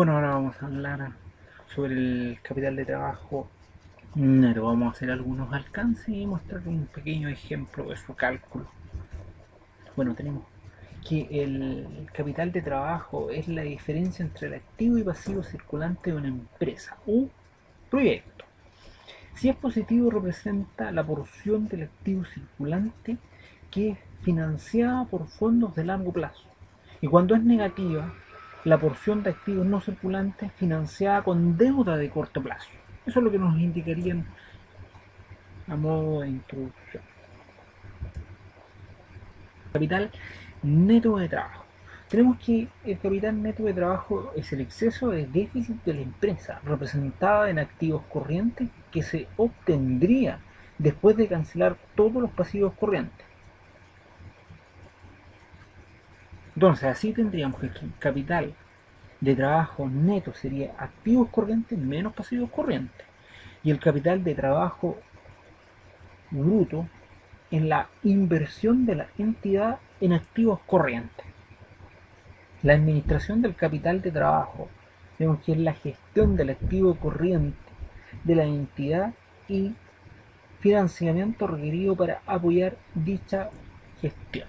Bueno, ahora vamos a hablar sobre el capital de trabajo neto. Vamos a hacer algunos alcances y mostrar un pequeño ejemplo de su cálculo. Bueno, tenemos que el capital de trabajo es la diferencia entre el activo y pasivo circulante de una empresa o proyecto. Si es positivo, representa la porción del activo circulante que es financiada por fondos de largo plazo. Y cuando es negativa, la porción de activos no circulantes financiada con deuda de corto plazo. Eso es lo que nos indicarían a modo de introducción. Capital neto de trabajo. Tenemos que el capital neto de trabajo es el exceso de déficit de la empresa representada en activos corrientes que se obtendría después de cancelar todos los pasivos corrientes. Entonces así tendríamos que el capital de trabajo neto sería activos corrientes menos pasivos corrientes y el capital de trabajo bruto en la inversión de la entidad en activos corrientes. La administración del capital de trabajo, vemos que es la gestión del activo corriente de la entidad y financiamiento requerido para apoyar dicha gestión.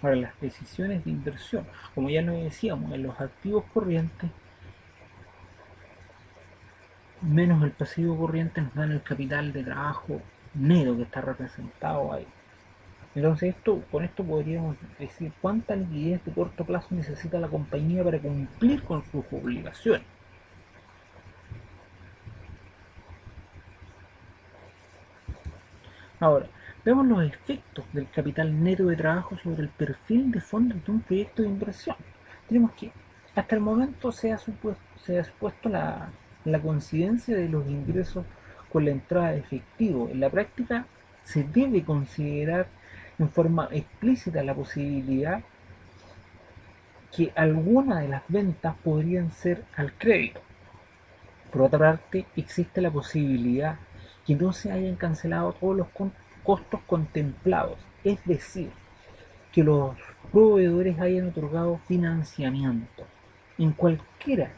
Ahora, las decisiones de inversión, como ya lo decíamos, en los activos corrientes menos el pasivo corriente nos dan el capital de trabajo neto que está representado ahí. Entonces con esto podríamos decir cuánta liquidez de corto plazo necesita la compañía para cumplir con sus obligaciones. Ahora, vemos los efectos del capital neto de trabajo sobre el perfil de fondos de un proyecto de inversión. Tenemos que hasta el momento se ha supuesto la coincidencia de los ingresos con la entrada de efectivo. En la práctica se debe considerar en forma explícita la posibilidad que algunas de las ventas podrían ser al crédito. Por otra parte, existe la posibilidad que no se hayan cancelado todos los costos contemplados, es decir, que los proveedores hayan otorgado financiamiento. En cualquiera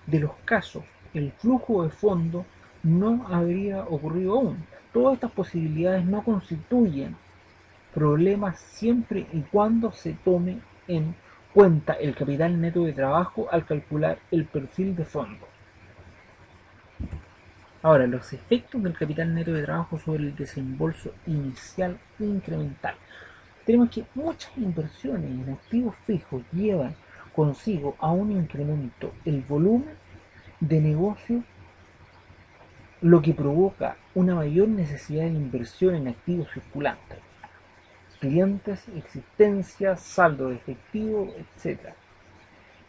de los casos, el flujo de fondos no habría ocurrido aún. Todas estas posibilidades no constituyen problemas siempre y cuando se tome en cuenta el capital neto de trabajo al calcular el perfil de fondo. Ahora, los efectos del capital neto de trabajo sobre el desembolso inicial incremental. Tenemos que muchas inversiones en activos fijos llevan consigo a un incremento el volumen de negocio, lo que provoca una mayor necesidad de inversión en activos circulantes, clientes, existencia, saldo de efectivo, etc.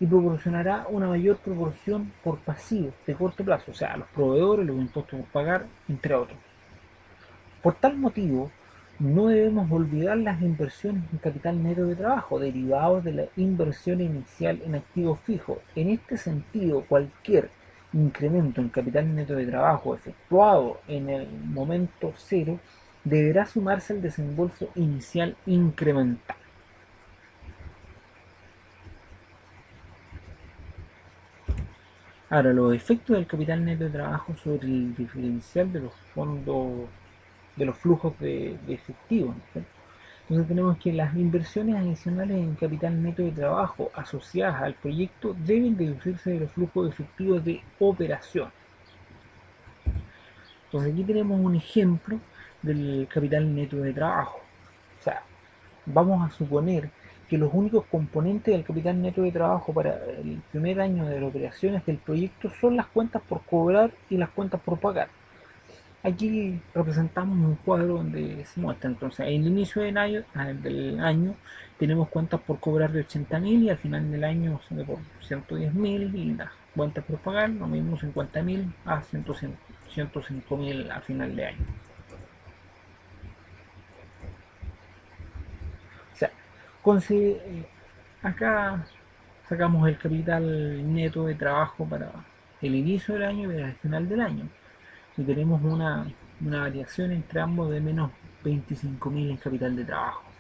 Y proporcionará una mayor proporción por pasivos de corto plazo, o sea, los proveedores, los impuestos por pagar, entre otros. Por tal motivo, no debemos olvidar las inversiones en capital neto de trabajo derivados de la inversión inicial en activos fijos. En este sentido, cualquier incremento en capital neto de trabajo efectuado en el momento cero deberá sumarse al desembolso inicial incremental. Ahora, los efectos del capital neto de trabajo sobre el diferencial de los fondos, de los flujos de efectivo, ¿no? Entonces tenemos que las inversiones adicionales en capital neto de trabajo asociadas al proyecto deben deducirse de los flujos efectivos de operación. Entonces aquí tenemos un ejemplo del capital neto de trabajo. O sea, vamos a suponer que los únicos componentes del capital neto de trabajo para el primer año de las operaciones del proyecto son las cuentas por cobrar y las cuentas por pagar. Aquí representamos un cuadro donde se muestra entonces en el inicio del año tenemos cuentas por cobrar de 80.000 y al final del año son de por 110.000 y las cuentas por pagar lo mismo 50.000 a 105.000 al final de año. O sea, acá sacamos el capital neto de trabajo para el inicio del año y para el final del año. Y tenemos una variación entre ambos de menos 25.000 en capital de trabajo.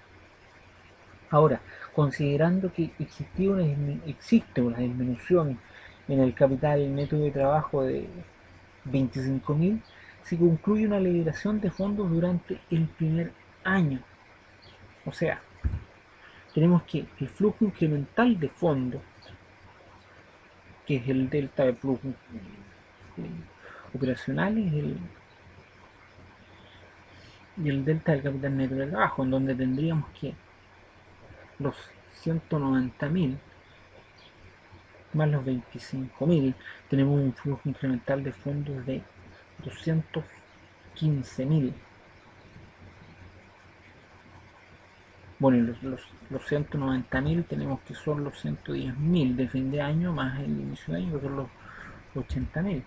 Ahora, considerando que existe una disminución en el capital neto de trabajo de 25.000, se concluye una liberación de fondos durante el primer año. O sea, tenemos que el flujo incremental de fondos, que es el delta de flujo operacional, y el delta del capital neto de trabajo, en donde tendríamos que los 190.000 más los 25.000, tenemos un flujo incremental de fondos de 215.000. Bueno, y los 190.000 tenemos que son los 110.000 de fin de año más el inicio de año, que son los 80.000.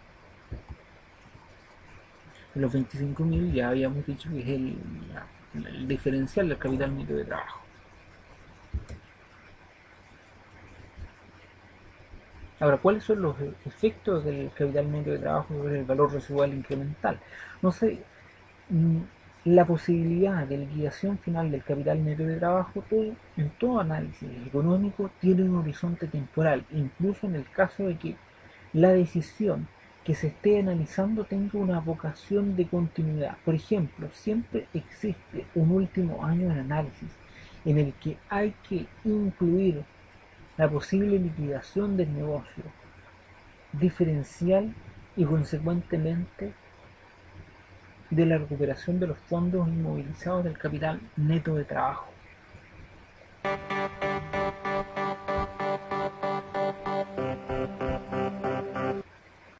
Los 25.000 ya habíamos dicho que es el diferencial del capital neto de trabajo. Ahora, ¿cuáles son los efectos del capital neto de trabajo sobre el valor residual incremental? No sé, mm, la posibilidad de liquidación final del capital neto de trabajo en todo análisis económico tiene un horizonte temporal, incluso en el caso de que la decisión que se esté analizando tenga una vocación de continuidad. Por ejemplo, siempre existe un último año de análisis en el que hay que incluir la posible liquidación del negocio diferencial y consecuentemente de la recuperación de los fondos inmovilizados del capital neto de trabajo.